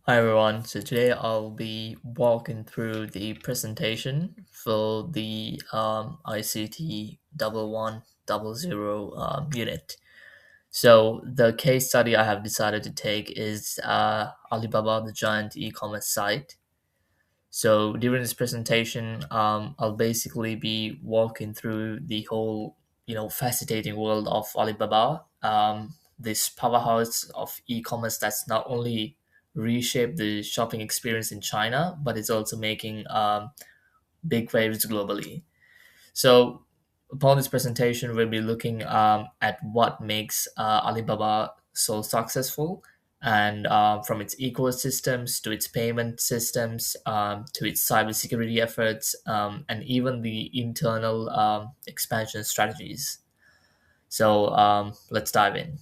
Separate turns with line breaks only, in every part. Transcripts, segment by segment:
Hi everyone. So today I'll be walking through the presentation for the ICT 1100 unit. So the case study I have decided to take is Alibaba, the giant e-commerce site. So during this presentation, I'll basically be walking through the whole, fascinating world of Alibaba, this powerhouse of e-commerce that's not only reshaped the shopping experience in China, but it's also making big waves globally. So, upon this presentation, we'll be looking at what makes Alibaba so successful, and from its ecosystems to its payment systems to its cybersecurity efforts, and even the internal expansion strategies. So, let's dive in.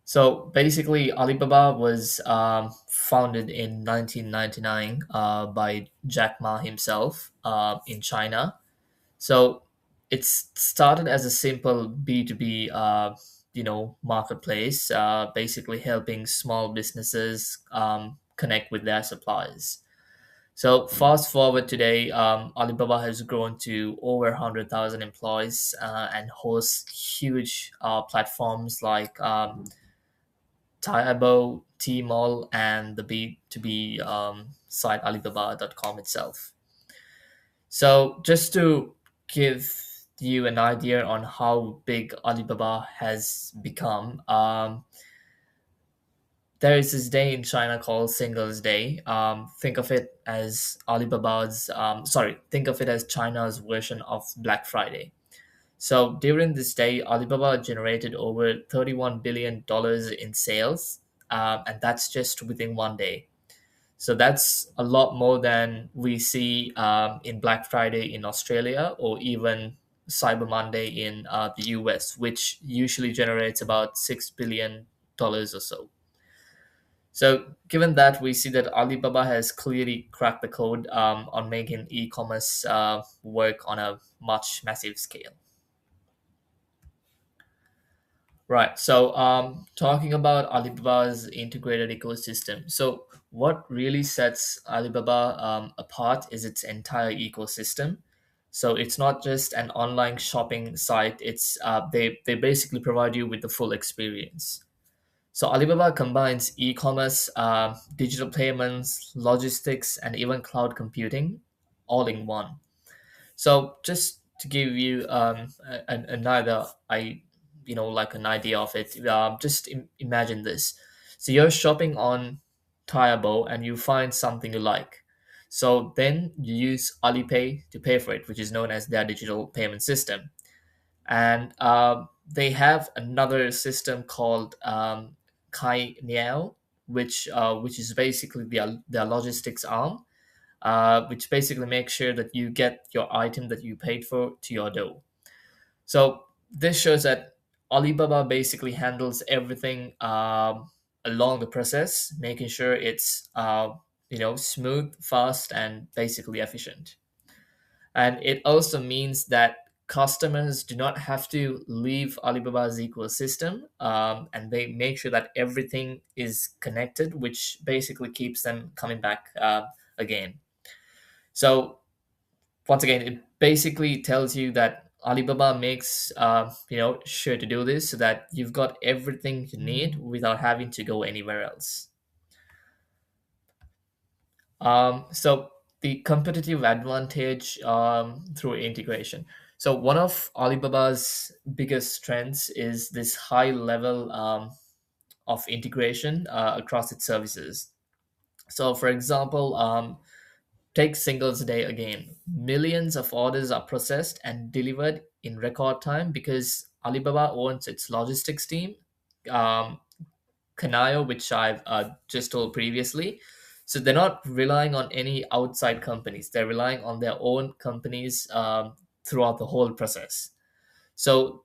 So basically, Alibaba was founded in 1999 by Jack Ma himself in China. So it started as a simple B2B, marketplace, basically helping small businesses connect with their suppliers. So fast forward today, Alibaba has grown to over 100,000 employees and hosts huge platforms like Taobao, Tmall, and the B2B site Alibaba.com itself. So, just to give you an idea on how big Alibaba has become, there is this day in China called Singles Day. Think of it as think of it as China's version of Black Friday. So, during this day, Alibaba generated over $31 billion in sales, and that's just within one day. So that's a lot more than we see in Black Friday in Australia or even Cyber Monday in the US, which usually generates about $6 billion or so. So, given that, we see that Alibaba has clearly cracked the code on making e commerce work on a much massive scale. Right. So, talking about Alibaba's integrated ecosystem. So, what really sets Alibaba apart is its entire ecosystem. So, it's not just an online shopping site. It's they basically provide you with the full experience. So, Alibaba combines e-commerce, digital payments, logistics, and even cloud computing all in one. So just to give you another, like an idea of it, just imagine this. So you're shopping on Taobao and you find something you like. So then you use Alipay to pay for it, which is known as their digital payment system. And they have another system called Kai Niao, which is basically their logistics arm, which basically makes sure that you get your item that you paid for to your door. So this shows that Alibaba basically handles everything along the process, making sure it's smooth, fast, and basically efficient. And it also means that customers do not have to leave Alibaba's ecosystem, and they make sure that everything is connected, which basically keeps them coming back again. So once again, it basically tells you that Alibaba makes sure to do this so that you've got everything you need without having to go anywhere else. So the competitive advantage through integration. So one of Alibaba's biggest strengths is this high level of integration across its services. So, for example, take Singles Day again. Millions of orders are processed and delivered in record time because Alibaba owns its logistics team, um, Kanayo, which I've just told previously. So they're not relying on any outside companies. They're relying on their own companies throughout the whole process. So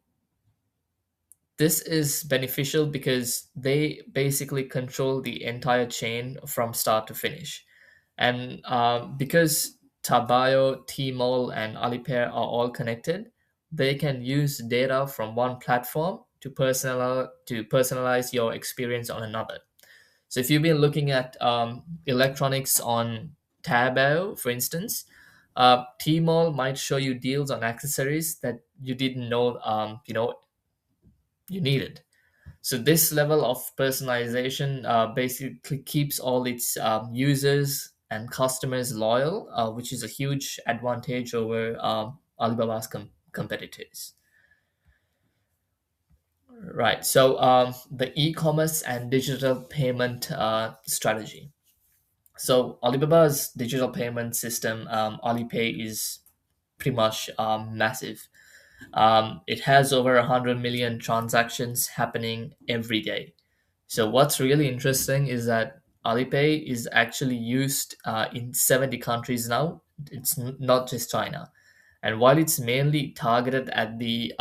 this is beneficial because they basically control the entire chain from start to finish. And because Tabayo, Tmall, and Alipay are all connected, they can use data from one platform to personalize your experience on another. So if you've been looking at electronics on Taobao, for instance, Tmall might show you deals on accessories that you didn't know, you needed. So this level of personalization basically keeps all its users and customers loyal, which is a huge advantage over Alibaba's competitors. Right. So the e-commerce and digital payment strategy. So Alibaba's digital payment system, Alipay, is pretty much massive. It has over 100 million transactions happening every day. So what's really interesting is that Alipay is actually used in 70 countries now. It's not just China. And while it's mainly targeted at the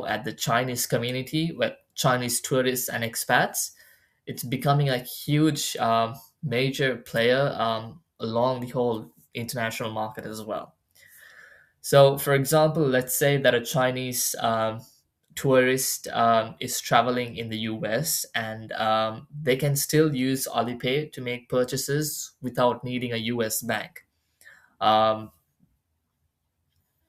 at the Chinese community, where Chinese tourists and expats, it's becoming a huge major player along the whole international market as well. So, for example, let's say that a Chinese tourist is traveling in the US, and they can still use Alipay to make purchases without needing a US bank. Um,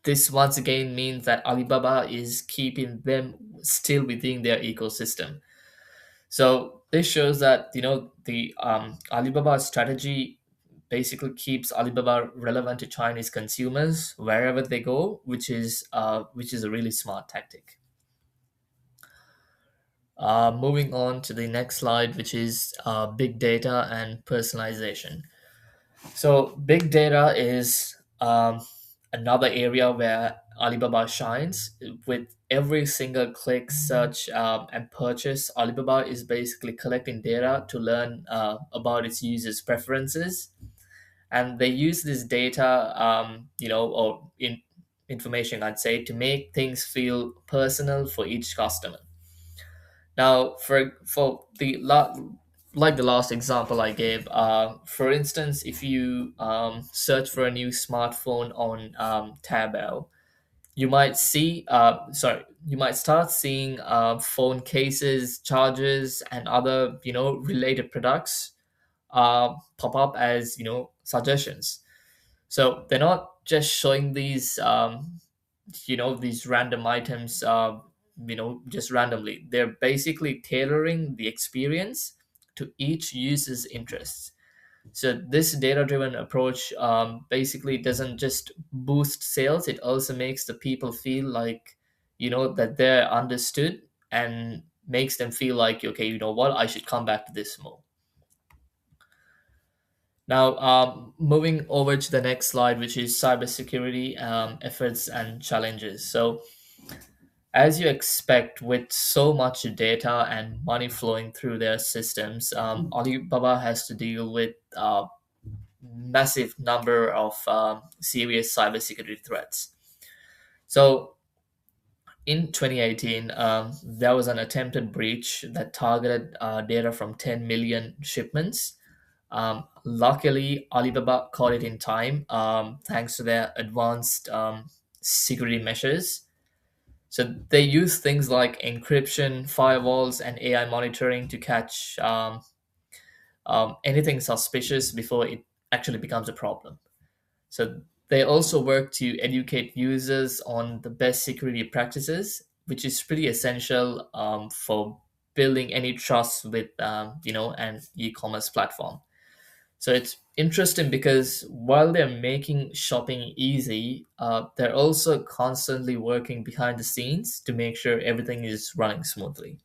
this once again means that Alibaba is keeping them still within their ecosystem. So this shows that the Alibaba strategy basically keeps Alibaba relevant to Chinese consumers wherever they go, which is a really smart tactic. Moving on to the next slide, which is big data and personalization. So big data is another area where Alibaba shines. With every single click, search, and purchase, Alibaba is basically collecting data to learn about its users' preferences, and they use this data, or information, I'd say, to make things feel personal for each customer. Now, for like the last example I gave, for instance, if you search for a new smartphone on Taobao, you might start seeing phone cases, chargers, and other related products pop up as suggestions. So they're not just showing these random items just randomly. They're basically tailoring the experience to each user's interests. So this data driven approach basically doesn't just boost sales, it also makes the people feel like that they're understood, and makes them feel like, okay, you know what, I should come back to this more. Now, moving over to the next slide, which is cybersecurity efforts and challenges. So, as you expect, with so much data and money flowing through their systems, Alibaba has to deal with massive number of serious cybersecurity threats. So, in 2018, there was an attempted breach that targeted data from 10 million shipments. Luckily, Alibaba caught it in time, thanks to their advanced security measures. So they use things like encryption, firewalls, and AI monitoring to catch anything suspicious before it actually becomes a problem. So they also work to educate users on the best security practices, which is pretty essential for building any trust with an e-commerce platform. So it's interesting because while they're making shopping easy, they're also constantly working behind the scenes to make sure everything is running smoothly.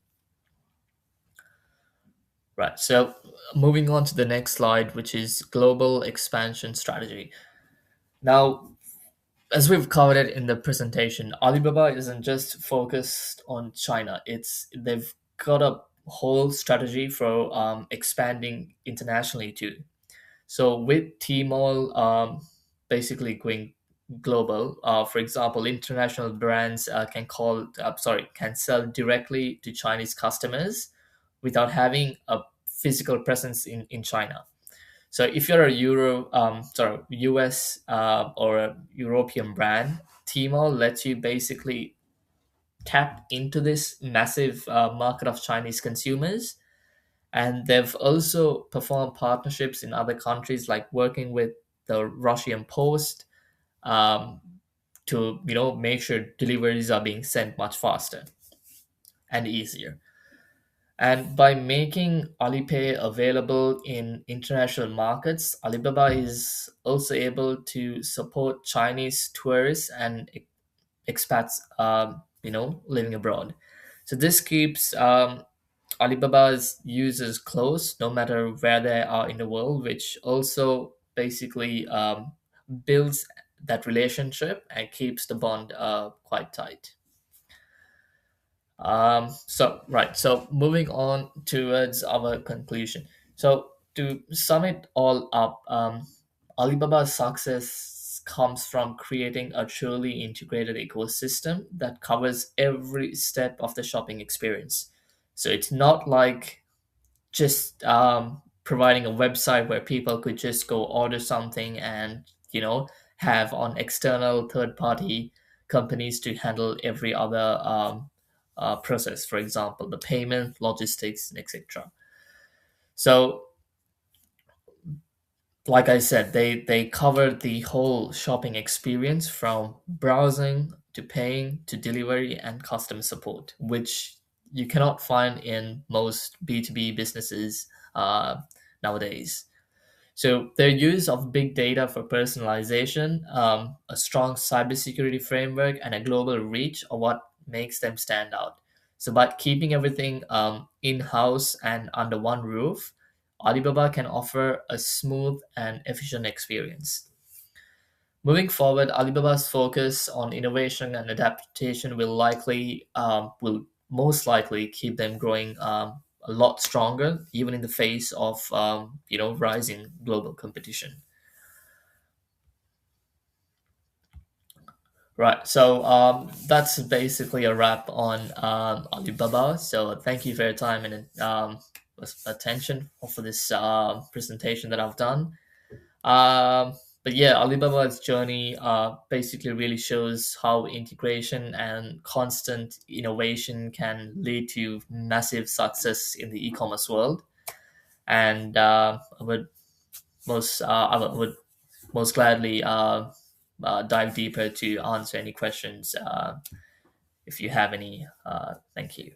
Right. So moving on to the next slide, which is global expansion strategy. Now, as we've covered it in the presentation, Alibaba isn't just focused on China. They've got a whole strategy for expanding internationally too. So with Tmall basically going global, for example, international brands can sell directly to Chinese customers without having a physical presence in China. So if you're a US or a European brand, Tmall lets you basically tap into this massive market of Chinese consumers, And they've also performed partnerships in other countries, like working with the Russian Post, um, to make sure deliveries are being sent much faster and easier. And by making Alipay available in international markets, Alibaba is also able to support Chinese tourists and expats, living abroad. So this keeps Alibaba's users close, no matter where they are in the world, which also basically builds that relationship and keeps the bond quite tight. So moving on towards our conclusion. So to sum it all up, Alibaba's success comes from creating a truly integrated ecosystem that covers every step of the shopping experience. So it's not like just providing a website where people could just go order something and have on external third party companies to handle every other process, for example the payment, logistics, and etc. So like I said, they cover the whole shopping experience from browsing to paying to delivery and customer support, which you cannot find in most B2B businesses nowadays. So their use of big data for personalization, a strong cybersecurity framework, and a global reach are what makes them stand out. So by keeping everything in-house and under one roof, Alibaba can offer a smooth and efficient experience. Moving forward, Alibaba's focus on innovation and adaptation will most likely keep them growing a lot stronger, even in the face of rising global competition. Right. So that's basically a wrap on Alibaba. So thank you for your time and attention for this presentation that I've done. Um, but yeah, Alibaba's journey basically really shows how integration and constant innovation can lead to massive success in the e-commerce world. And I would most gladly dive deeper to answer any questions if you have any. Thank you.